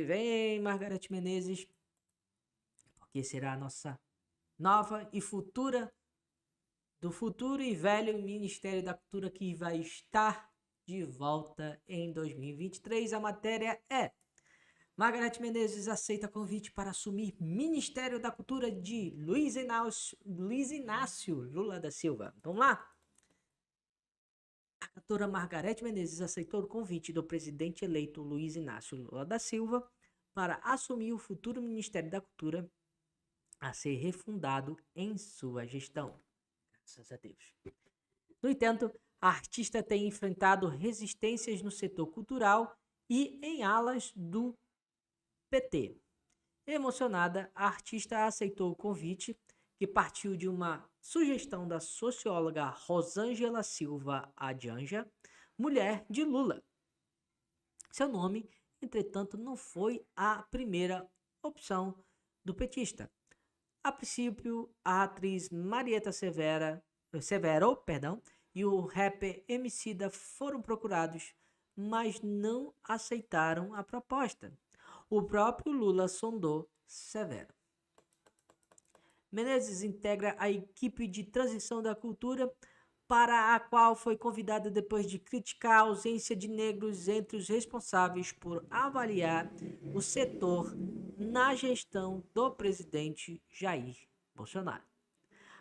vem Margareth Menezes, porque será a nossa nova e futura, do futuro e velho Ministério da Cultura que vai estar de volta em 2023. A matéria é: Margareth Menezes aceita convite para assumir Ministério da Cultura de Luiz Inácio Lula da Silva. Vamos lá? A cantora Margareth Menezes aceitou o convite do presidente eleito Luiz Inácio Lula da Silva para assumir o futuro Ministério da Cultura a ser refundado em sua gestão. Graças a Deus. No entanto, a artista tem enfrentado resistências no setor cultural e em alas do PT. Emocionada, a artista aceitou o convite, que partiu de uma sugestão da socióloga Rosângela Silva Adjanja, mulher de Lula. Seu nome, entretanto, não foi a primeira opção do petista. A princípio, a atriz Marieta Severo, e o rapper Emicida foram procurados, mas não aceitaram a proposta. O próprio Lula sondou Severo. Menezes integra a equipe de transição da cultura, para a qual foi convidada depois de criticar a ausência de negros entre os responsáveis por avaliar o setor na gestão do presidente Jair Bolsonaro.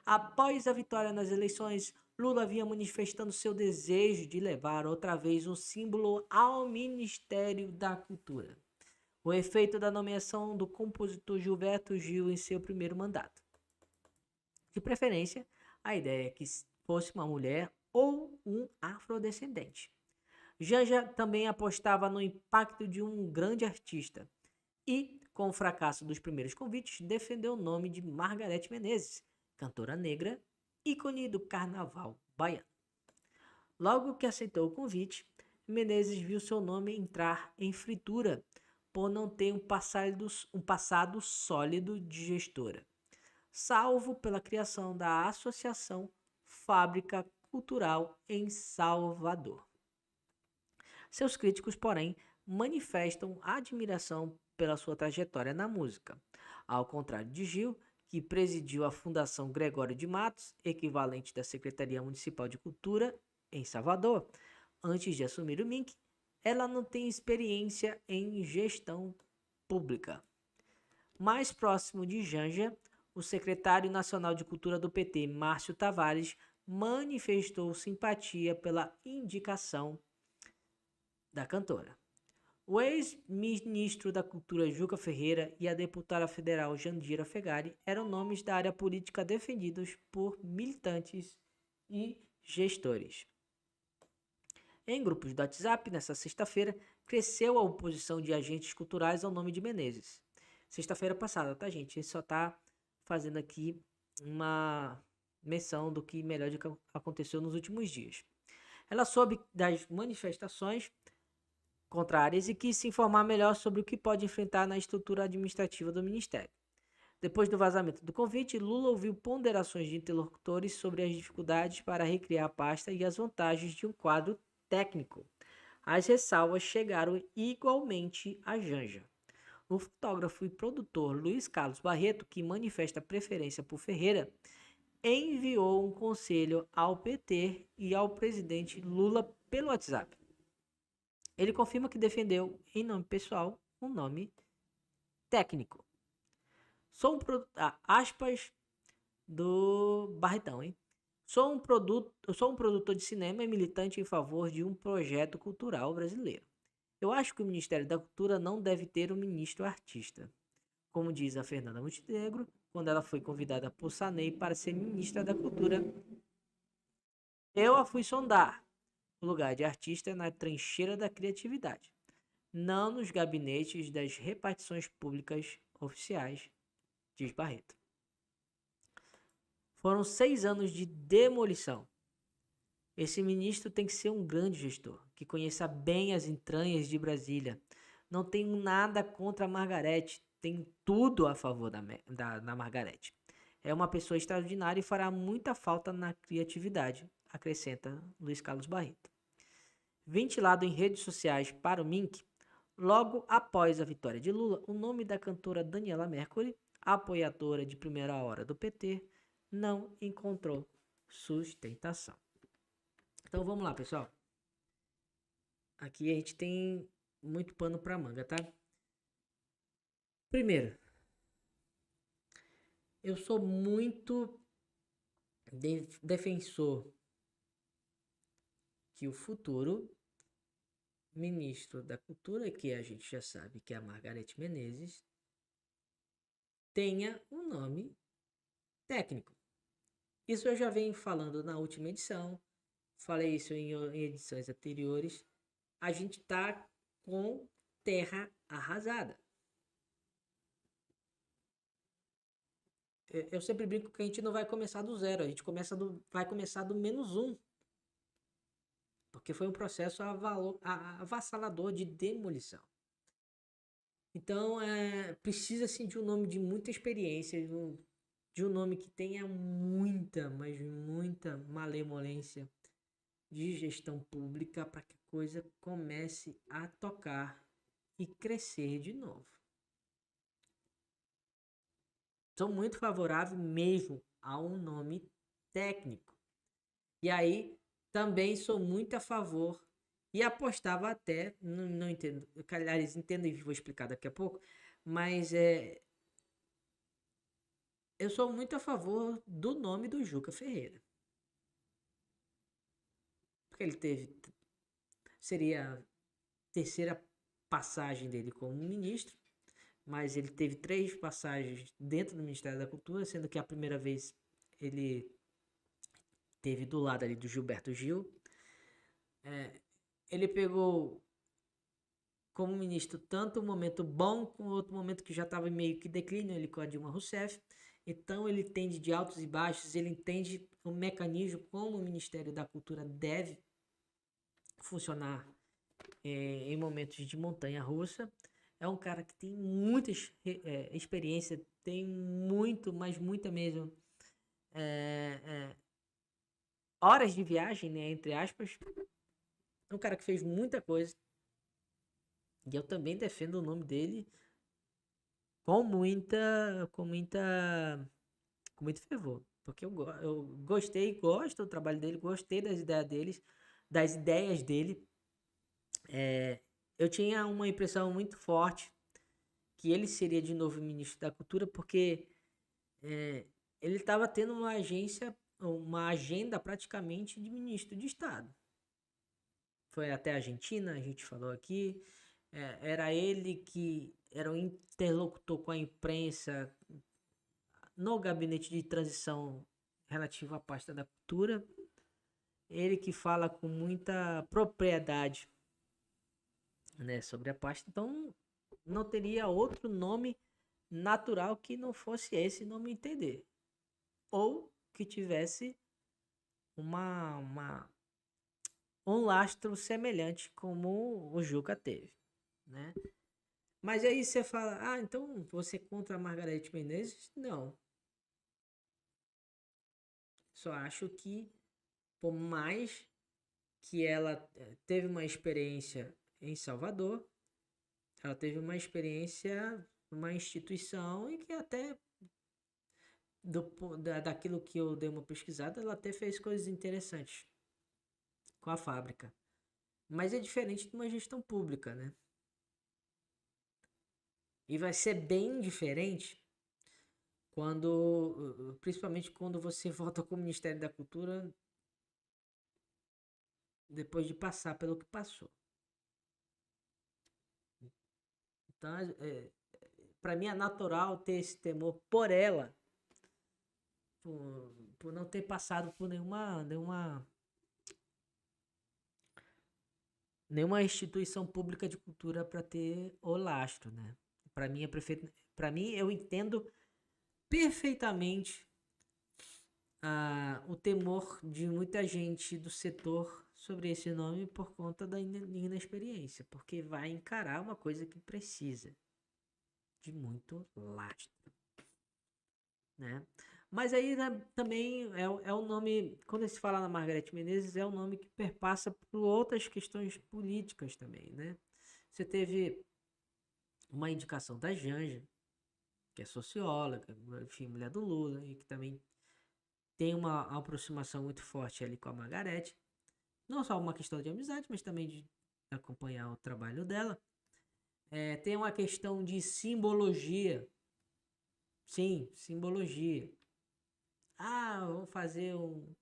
Após a vitória nas eleições, Lula vinha manifestando seu desejo de levar outra vez um símbolo ao Ministério da Cultura. O efeito da nomeação do compositor Gilberto Gil em seu primeiro mandato. De preferência, a ideia é que fosse uma mulher ou um afrodescendente. Janja também apostava no impacto de um grande artista e, com o fracasso dos primeiros convites, defendeu o nome de Margareth Menezes, cantora negra, ícone do carnaval baiano. Logo que aceitou o convite, Menezes viu seu nome entrar em fritura, por não ter um passado sólido de gestora, salvo pela criação da Associação Fábrica Cultural em Salvador. Seus críticos, porém, manifestam admiração pela sua trajetória na música. Ao contrário de Gil, que presidiu a Fundação Gregório de Matos, equivalente da Secretaria Municipal de Cultura em Salvador, antes de assumir o MINC, ela não tem experiência em gestão pública. Mais próximo de Janja, o secretário nacional de Cultura do PT, Márcio Tavares, manifestou simpatia pela indicação da cantora. O ex-ministro da Cultura Juca Ferreira e a deputada federal Jandira Fegari eram nomes da área política defendidos por militantes e gestores. Em grupos do WhatsApp, nesta sexta-feira, cresceu a oposição de agentes culturais ao nome de Menezes. Sexta-feira passada, tá, gente? A gente só tá fazendo aqui uma menção do que melhor aconteceu nos últimos dias. Ela soube das manifestações contrárias e quis se informar melhor sobre o que pode enfrentar na estrutura administrativa do Ministério. Depois do vazamento do convite, Lula ouviu ponderações de interlocutores sobre as dificuldades para recriar a pasta e as vantagens de um quadro técnico. As ressalvas chegaram igualmente a Janja. O fotógrafo e produtor Luiz Carlos Barreto, que manifesta preferência por Ferreira, enviou um conselho ao PT e ao presidente Lula pelo WhatsApp. Ele confirma que defendeu, em nome pessoal, um nome técnico. Aspas do Barretão, hein? Sou um produtor de cinema e militante em favor de um projeto cultural brasileiro. Eu acho que o Ministério da Cultura não deve ter um ministro artista. Como diz a Fernanda Montenegro, quando ela foi convidada por Sarney para ser ministra da Cultura, eu a fui sondar. O lugar de artista é na trincheira da criatividade, não nos gabinetes das repartições públicas oficiais, diz Barreto. Foram 6 anos de demolição. Esse ministro tem que ser um grande gestor, que conheça bem as entranhas de Brasília. Não tenho nada contra a Margareth, tenho tudo a favor da Margareth. É uma pessoa extraordinária e fará muita falta na criatividade, acrescenta Luiz Carlos Barreto. Ventilado em redes sociais para o MINC, Logo após a vitória de Lula, o nome da cantora Daniela Mercury, apoiadora de primeira hora do PT, não encontrou sustentação. Então vamos lá, pessoal. Aqui a gente tem muito pano para manga, tá? Primeiro, eu sou muito defensor que o futuro ministro da Cultura, que a gente já sabe que é a Margareth Menezes, tenha um nome técnico. Isso eu já venho falando na última edição, falei isso em edições anteriores. A gente tá com terra arrasada. Eu sempre brinco que a gente não vai começar do zero, a gente vai começar do -1. Porque foi um processo avassalador de demolição. Então, precisa-se de um nome de muita experiência, de um nome que tenha muita, mas muita malemolência de gestão pública para que a coisa comece a tocar e crescer de novo. Sou muito favorável mesmo a um nome técnico. E aí, também sou muito a favor e apostava até, não entendo, aliás, entendo e vou explicar daqui a pouco, mas eu sou muito a favor do nome do Juca Ferreira. Porque ele seria a terceira passagem dele como ministro, mas ele teve 3 passagens dentro do Ministério da Cultura, sendo que a primeira vez ele teve do lado ali do Gilberto Gil. Ele pegou como ministro tanto um momento bom como outro momento que já estava meio que declínio, ele com a Dilma Rousseff. Então ele entende de altos e baixos, ele entende o mecanismo como o Ministério da Cultura deve funcionar em momentos de montanha-russa. É um cara que tem muita experiência, tem muito, mas muita mesmo, horas de viagem, né, entre aspas. É um cara que fez muita coisa. E eu também defendo o nome dele com muito fervor. Porque eu gostei, gosto do trabalho dele, gostei das ideias dele. Eu tinha uma impressão muito forte que ele seria de novo ministro da Cultura, porque ele estava tendo uma agenda praticamente de ministro de Estado. Foi até a Argentina, a gente falou aqui. Era ele que era um interlocutor com a imprensa no gabinete de transição relativo à pasta da cultura. Ele que fala com muita propriedade, né, sobre a pasta. Então, não teria outro nome natural que não fosse esse nome entender. Ou que tivesse um lastro semelhante como o Juca teve, né? Mas aí você fala, então você é contra a Margareth Menezes? Não. Só acho que, por mais que ela teve uma experiência em Salvador, ela teve uma experiência numa instituição e que até daquilo que eu dei uma pesquisada, ela até fez coisas interessantes com a fábrica. Mas é diferente de uma gestão pública, né? E vai ser bem diferente principalmente quando você volta com o Ministério da Cultura depois de passar pelo que passou. Então, para mim é natural ter esse temor por ela, por não ter passado por nenhuma instituição pública de cultura para ter o lastro, né? Para mim para mim eu entendo perfeitamente o temor de muita gente do setor sobre esse nome por conta da inexperiência, porque vai encarar uma coisa que precisa de muito lastro, né? Mas aí, né, também é um nome, quando se fala na Margareth Menezes, é um nome que perpassa por outras questões políticas também, né? Você teve uma indicação da Janja, que é socióloga, enfim, mulher do Lula, e que também tem uma aproximação muito forte ali com a Margarete. Não só uma questão de amizade, mas também de acompanhar o trabalho dela. Tem uma questão de simbologia. Sim, simbologia. Vamos fazer um.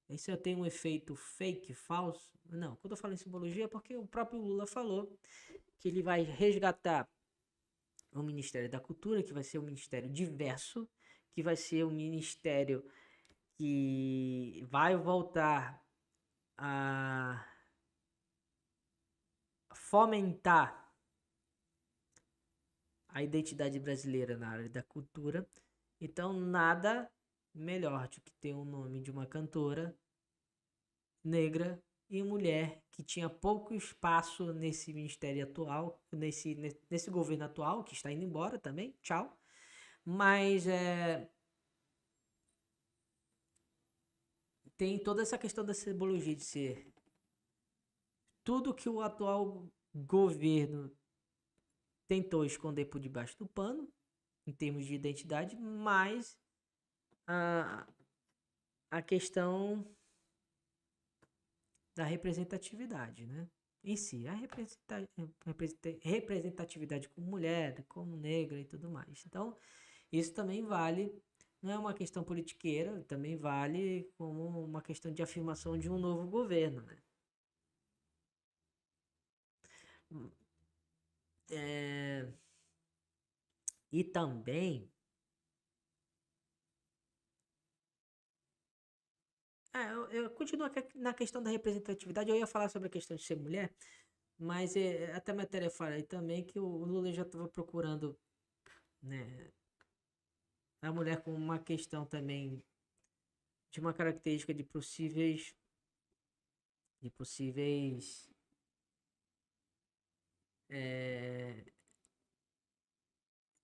Isso eu tenho um efeito fake, falso. Não, quando eu falo em simbologia é porque o próprio Lula falou que ele vai resgatar o Ministério da Cultura, que vai ser um ministério diverso, que vai ser um ministério que vai voltar a fomentar a identidade brasileira na área da cultura. Então, nada melhor do que ter o nome de uma cantora negra e mulher que tinha pouco espaço nesse ministério atual, nesse governo atual, que está indo embora também, tchau. Mas tem toda essa questão da simbologia de ser tudo que o atual governo tentou esconder por debaixo do pano, em termos de identidade, mas a questão da representatividade, né? Em si, a representatividade como mulher, como negra e tudo mais. Então, isso também vale, não é uma questão politiqueira, também vale como uma questão de afirmação de um novo governo, né? E também eu continuo na questão da representatividade. Eu ia falar sobre a questão de ser mulher, mas até a matéria fala aí também que o Lula já estava procurando, né, a mulher com uma questão também de uma característica de possíveis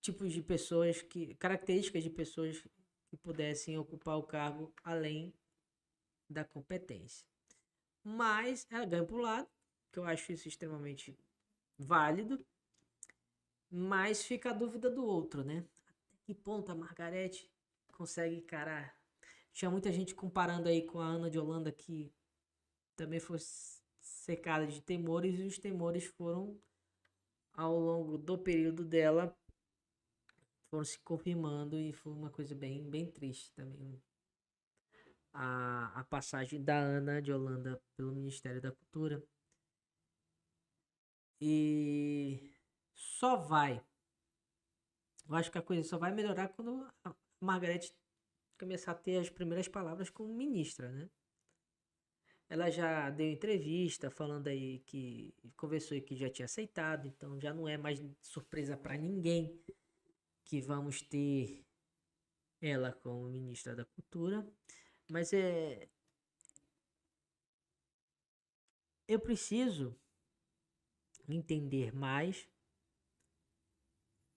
tipos de pessoas características de pessoas que pudessem ocupar o cargo além da competência. Mas ela ganha por lado, que eu acho isso extremamente válido, mas fica a dúvida do outro, né? Até que ponto a Margarete consegue encarar? Tinha muita gente comparando aí com a Ana de Holanda, que também foi cercada de temores, e os temores foram, ao longo do período dela, foram se confirmando, e foi uma coisa bem, bem triste também. A passagem da Ana de Holanda pelo Ministério da Cultura. E eu acho que a coisa só vai melhorar quando a Margarete começar a ter as primeiras palavras como ministra, né? Ela já deu entrevista falando aí que conversou e que já tinha aceitado, então já não é mais surpresa para ninguém que vamos ter ela como ministra da Cultura. Mas eu preciso entender mais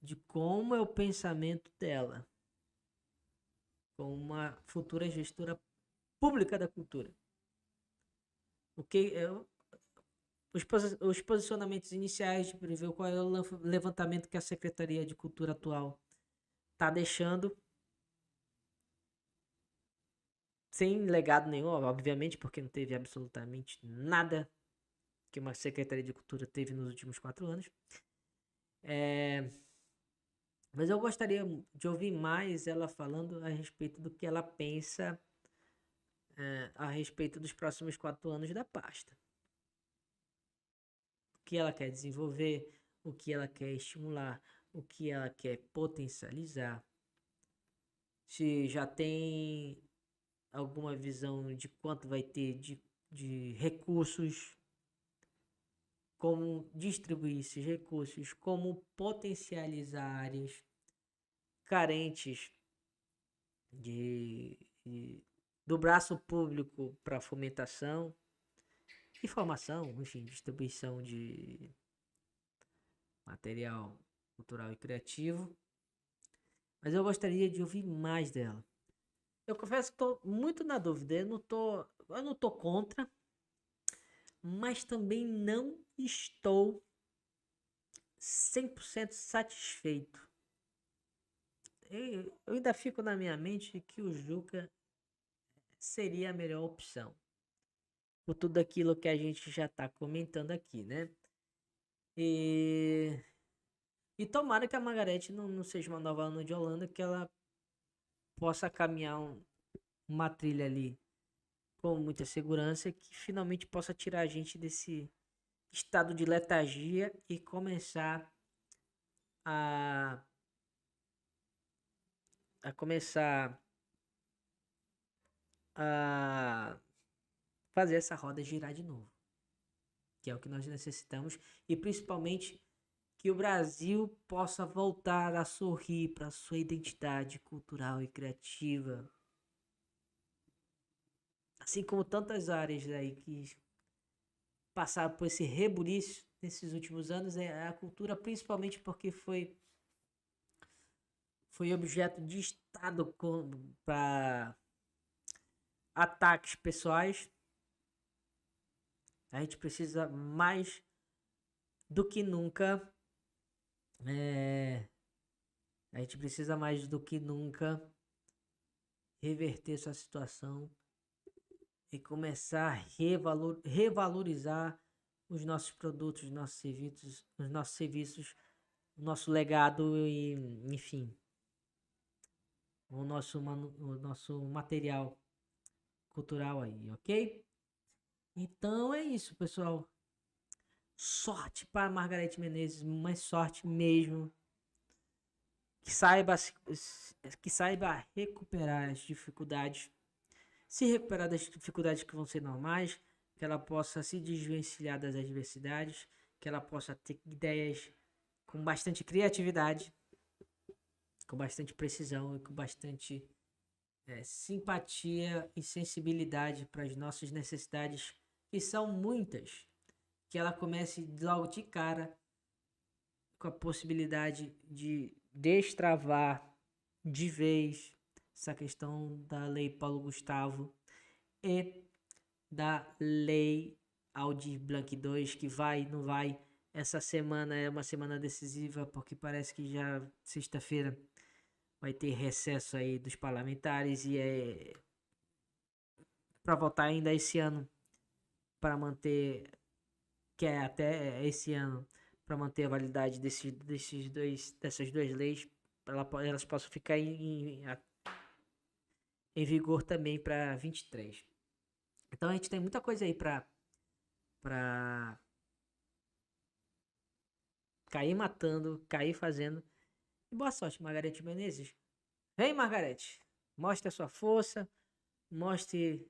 de como é o pensamento dela como uma futura gestora pública da cultura. O que os posicionamentos iniciais de prever qual é o levantamento que a Secretaria de Cultura atual está deixando sem legado nenhum, obviamente, porque não teve absolutamente nada que uma Secretaria de Cultura teve nos últimos 4 anos. Mas eu gostaria de ouvir mais ela falando a respeito do que ela pensa a respeito dos próximos 4 anos da pasta. O que ela quer desenvolver, o que ela quer estimular, o que ela quer potencializar. Se já tem alguma visão de quanto vai ter de recursos, como distribuir esses recursos, como potencializar áreas carentes do braço público para fomentação e formação, enfim, distribuição de material cultural e criativo. Mas eu gostaria de ouvir mais dela. Eu confesso que estou muito na dúvida. Eu não tô contra, mas também não estou 100% satisfeito. Eu ainda fico na minha mente que o Juca seria a melhor opção. Por tudo aquilo que a gente já está comentando aqui, né? E tomara que a Margarete não seja uma nova Ana de Holanda, que ela possa caminhar uma trilha ali com muita segurança, que finalmente possa tirar a gente desse estado de letargia e começar a começar a fazer essa roda girar de novo, que é o que nós necessitamos, e principalmente que o Brasil possa voltar a sorrir para sua identidade cultural e criativa, assim como tantas áreas aí que passaram por esse rebuliço nesses últimos anos. A cultura, principalmente porque foi objeto de Estado para ataques pessoais. A gente precisa mais do que nunca a gente precisa mais do que nunca reverter essa situação e começar a revalorizar os nossos produtos, os nossos serviços, o nosso legado e, enfim, o nosso material cultural aí, ok? Então é isso, pessoal. Sorte para Margareth Menezes, mas sorte mesmo. Que saiba recuperar as dificuldades, se recuperar das dificuldades que vão ser normais, que ela possa se desvencilhar das adversidades, que ela possa ter ideias com bastante criatividade, com bastante precisão e com bastante simpatia e sensibilidade para as nossas necessidades, que são muitas, que ela comece logo de cara com a possibilidade de destravar de vez essa questão da lei Paulo Gustavo e da lei Aldir Blanc 2, que vai, não vai. Essa semana é uma semana decisiva, porque parece que já sexta-feira vai ter recesso aí dos parlamentares e é para votar ainda esse ano, para manter, que é até esse ano, para manter a validade dessas duas leis, para elas possam ficar em vigor também para 23. Então a gente tem muita coisa aí para cair matando, cair fazendo. E boa sorte, Margareth Menezes. Vem, Margareth, mostre a sua força, mostre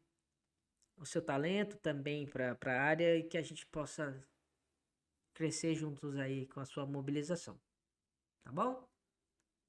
o seu talento também para a área e que a gente possa crescer juntos aí com a sua mobilização. Tá bom?